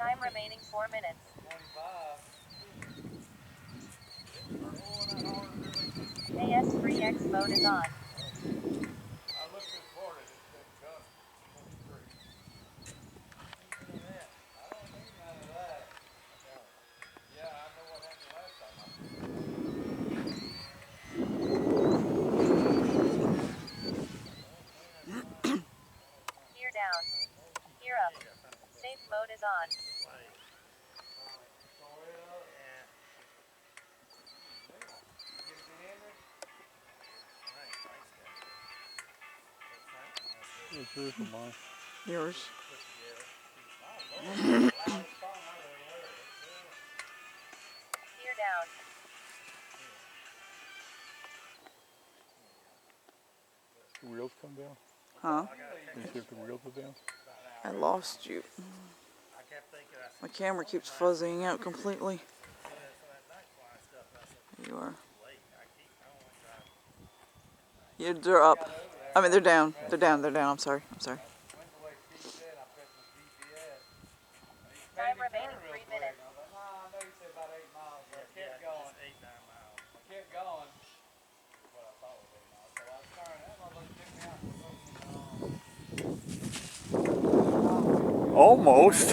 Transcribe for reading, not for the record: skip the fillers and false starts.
Time remaining 4 minutes. 25. AS3X mode is on. I looked this morning, it said gun 23. I don't need none of that. Yeah, I know what happened last time I put it on. Gear down. Gear up. Safe mode is on. It's yours or mine? Yours. Gear down. The wheels come down? Huh? Can you see if the wheels are down? I lost you. My camera keeps fuzzying out completely. There you are. Yeah, they're up. I mean, they're down. They're down. They're down. I'm sorry. I'm sorry. Time remaining 3 minutes. I know you said about 8 miles, but I kept going. 8, 9 miles. I kept going. So I turned. That motherfucker took me out. Almost.